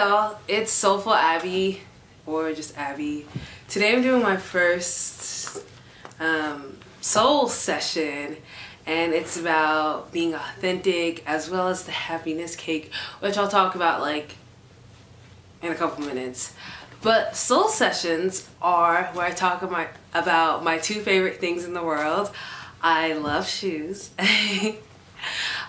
y'all, it's Soulfulabby, or just Abby. Today I'm doing my first soul session, and it's about being authentic as well as the happiness cake, which I'll talk about like in a couple minutes. But soul sessions are where I talk about my two favorite things in the world. I love shoes.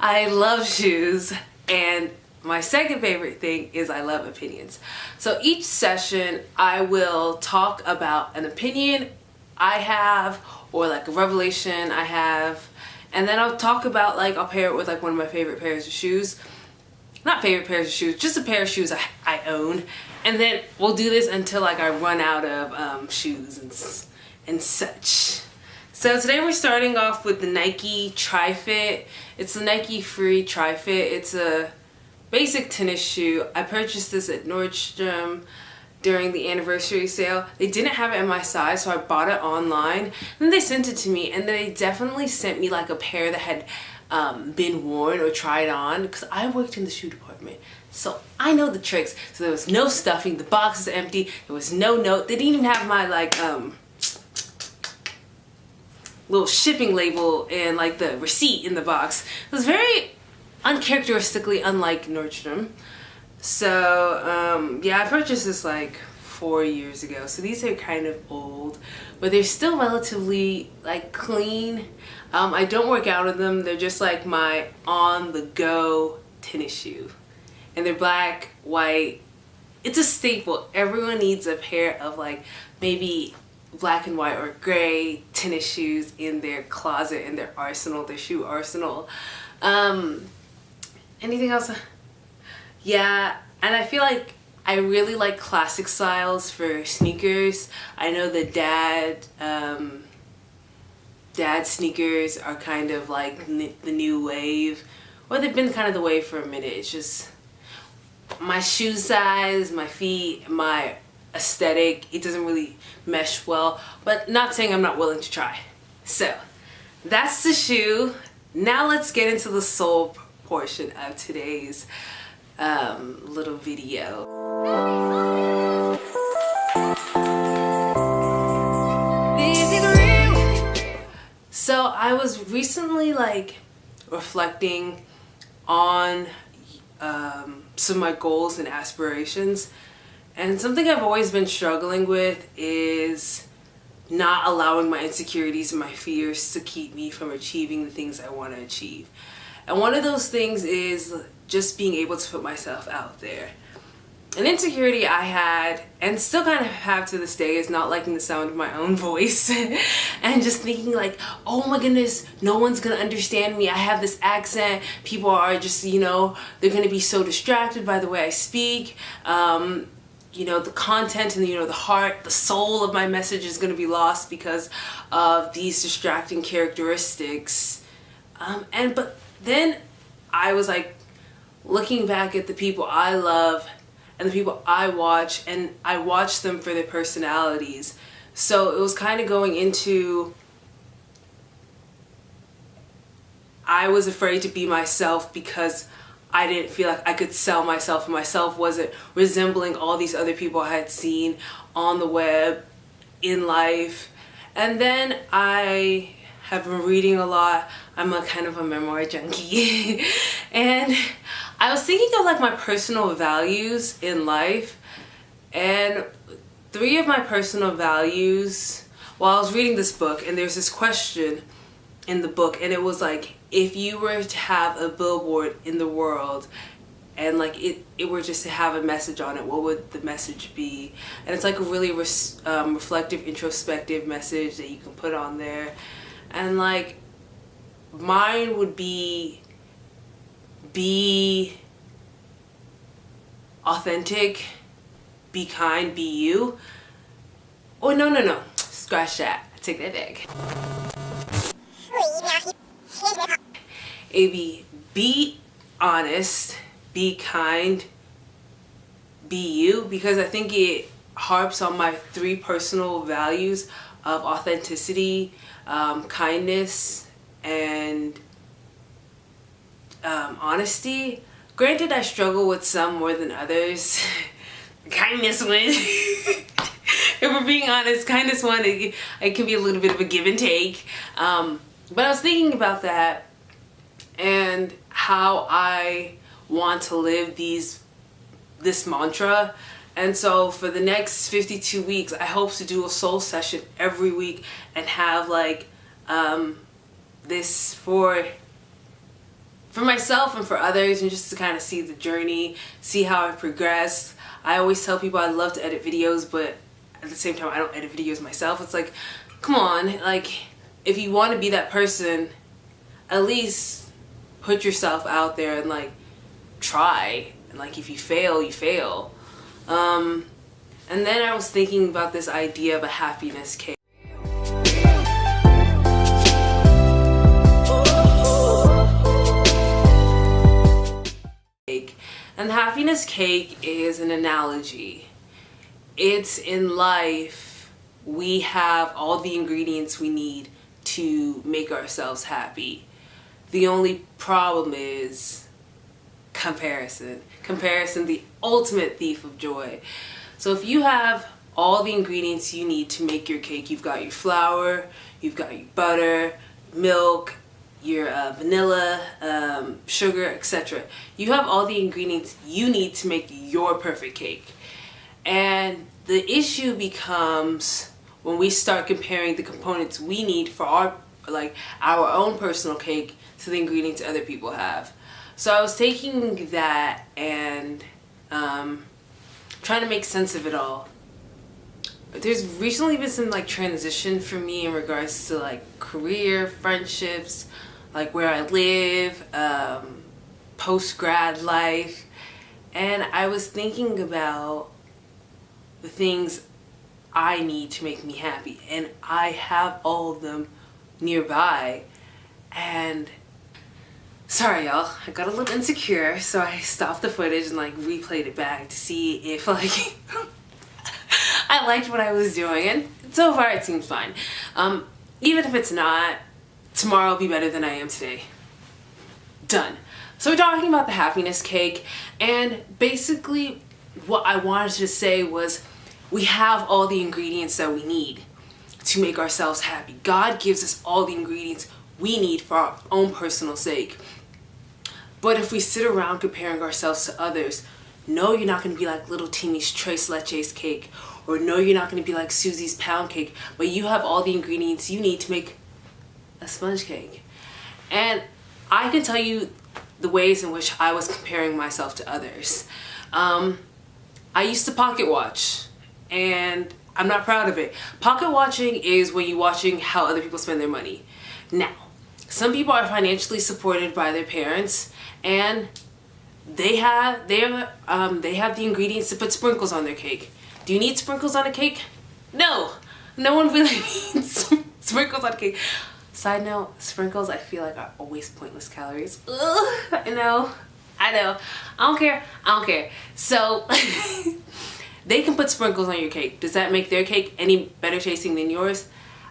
I love shoes, and my second favorite thing is I love opinions. So each session I will talk about an opinion I have or like a revelation I have, and then I'll talk about I'll pair it with like one of my favorite pairs of shoes. Not favorite pairs of shoes, just a pair of shoes I own. And then we'll do this until I run out of shoes and such. So today we're starting off with the Nike Tri-Fit. It's the Nike Free Tri-Fit. It's a basic tennis shoe. I purchased this at Nordstrom during the anniversary sale. They didn't have it in my size, so I bought it online. Then they sent it to me, and they definitely sent me like a pair that had been worn or tried on, because I worked in the shoe department. So I know the tricks. So there was no stuffing, the box is empty, there was no note. They didn't even have my little shipping label and like the receipt in the box. It was very uncharacteristically unlike Nordstrom. So yeah, I purchased this like 4 years ago, so these are kind of old, but they're still relatively like clean. I don't work out in them. They're just like my on-the-go tennis shoe, and they're black, white. It's a staple. Everyone needs a pair of like maybe black and white or gray tennis shoes in their closet, in their arsenal, their shoe arsenal. Anything else? Yeah, and I feel like I really like classic styles for sneakers. I know the dad sneakers are kind of like the new wave, or they've been kind of the wave for a minute. It's just my shoe size, my feet, my aesthetic, it doesn't really mesh well, but not saying I'm not willing to try. So that's the shoe. Now let's get into the soul portion of today's little video. So I was recently reflecting on some of my goals and aspirations, and something I've always been struggling with is not allowing my insecurities and my fears to keep me from achieving the things I want to achieve. And one of those things is just being able to put myself out there. An insecurity I had, and still kind of have to this day, is not liking the sound of my own voice and just thinking like, oh my goodness, no one's gonna understand me. I have this accent. People are just, they're gonna be so distracted by the way I speak. The content and the heart, the soul of my message is gonna be lost because of these distracting characteristics. But then I was like looking back at the people I love and the people I watch, and I watch them for their personalities. So it was kind of going into, I was afraid to be myself because I didn't feel like I could sell myself, and myself wasn't resembling all these other people I had seen on the web, in life. And then I have been reading a lot. I'm a kind of a memoir junkie. And I was thinking of my personal values in life, and 3 of my personal values, I was reading this book, and there's this question in the book, and it was like, if you were to have a billboard in the world and it were just to have a message on it, what would the message be? And it's like a really reflective, introspective message that you can put on there. And mine would be authentic, be kind, be you. Oh, no, scratch that, I take that back. It'd be honest, be kind, be you, because I think it harps on my 3 personal values of authenticity, kindness, and honesty. Granted, I struggle with some more than others. Kindness wins. If we're being honest, kindness one, it can be a little bit of a give and take. But I was thinking about that and how I want to live this mantra. And so for the next 52 weeks, I hope to do a soul session every week and have like this for myself and for others, and just to kind of see the journey, see how I progress. I always tell people I love to edit videos, but at the same time I don't edit videos myself. It's like, come on, like if you want to be that person, at least put yourself out there and like try. And like if you fail, you fail. And then I was thinking about this idea of a happiness cake. And the happiness cake is an analogy. It's in life, we have all the ingredients we need to make ourselves happy. The only problem is comparison. Comparison, the ultimate thief of joy. So if you have all the ingredients you need to make your cake, you've got your flour, you've got your butter, milk, your vanilla, sugar, etc. You have all the ingredients you need to make your perfect cake. And the issue becomes when we start comparing the components we need for our own personal cake to the ingredients other people have. So I was taking that and trying to make sense of it all. There's recently been some like transition for me in regards to like career, friendships, like where I live, post-grad life, and I was thinking about the things I need to make me happy, and I have all of them nearby. And sorry y'all, I got a little insecure, so I stopped the footage and like replayed it back to see if like I liked what I was doing, and so far it seems fine. Even if it's not, tomorrow will be better than I am today. Done. So we're talking about the happiness cake, and basically what I wanted to say was we have all the ingredients that we need to make ourselves happy. God gives us all the ingredients we need for our own personal sake. But if we sit around comparing ourselves to others, no, you're not going to be like little Timmy's Tres Leches cake, or no, you're not going to be like Susie's pound cake, but you have all the ingredients you need to make a sponge cake. And I can tell you the ways in which I was comparing myself to others. I used to pocket watch, and I'm not proud of it. Pocket watching is when you're watching how other people spend their money. Now, some people are financially supported by their parents, and they have the ingredients to put sprinkles on their cake. Do you need sprinkles on a cake? No. No one really needs sprinkles on a cake. Side note, sprinkles I feel like are always pointless calories. Ugh, I know. I don't care. So they can put sprinkles on your cake. Does that make their cake any better tasting than yours?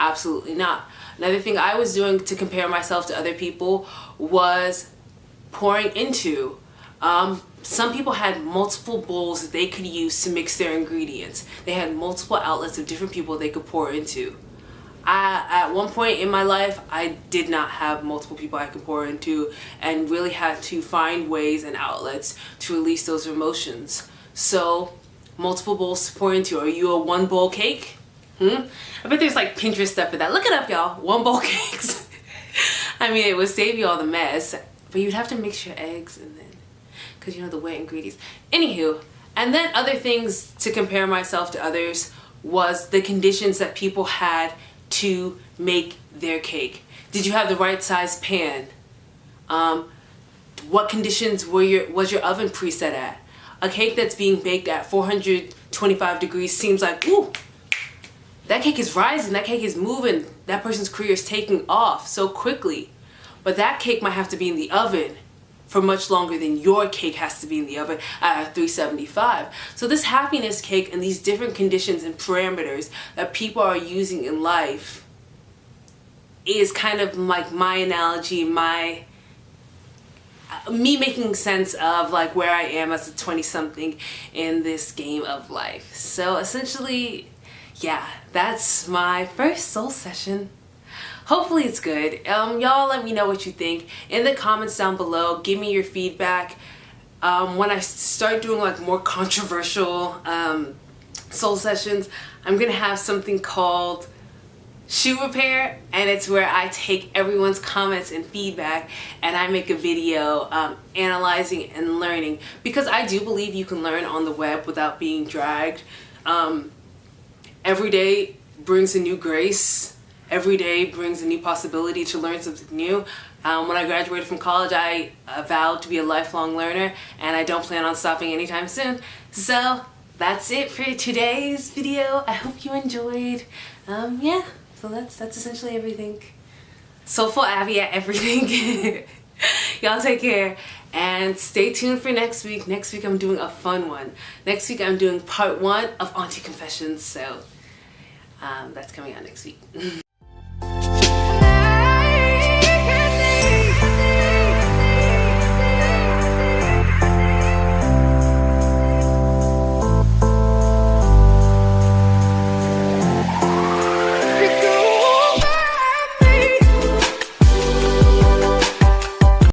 Absolutely not. Another thing I was doing to compare myself to other people was pouring into. Some people had multiple bowls that they could use to mix their ingredients. They had multiple outlets of different people they could pour into. At one point in my life, I did not have multiple people I could pour into, and really had to find ways and outlets to release those emotions. So, multiple bowls to pour into. Are you a one bowl cake? I bet there's like Pinterest stuff for that. Look it up, y'all. One bowl cakes. I mean, it would save you all the mess, but you'd have to mix your eggs and then, because you know the wet ingredients. Anywho, and then other things to compare myself to others was the conditions that people had to make their cake. Did you have the right size pan? What conditions was your oven preset at? A cake that's being baked at 425 degrees seems like, ooh, that cake is rising, that cake is moving, that person's career is taking off so quickly. But that cake might have to be in the oven for much longer than your cake has to be in the oven at 375. So this happiness cake and these different conditions and parameters that people are using in life is kind of like my analogy, me making sense of like where I am as a 20-something in this game of life. So essentially, yeah, that's my first soul session. Hopefully it's good. Y'all let me know what you think in the comments down below. Give me your feedback. When I start doing like more controversial soul sessions, I'm gonna have something called shoe repair, and it's where I take everyone's comments and feedback and I make a video analyzing and learning, because I do believe you can learn on the web without being dragged. Every day brings a new grace. Every day brings a new possibility to learn something new. When I graduated from college, I vowed to be a lifelong learner, and I don't plan on stopping anytime soon. So that's it for today's video. I hope you enjoyed. Yeah, so that's essentially everything. Soulfulabby at everything. Y'all take care and stay tuned for next week. Next week I'm doing a fun one. Next week I'm doing part 1 of Auntie Confessions. So that's coming out next week.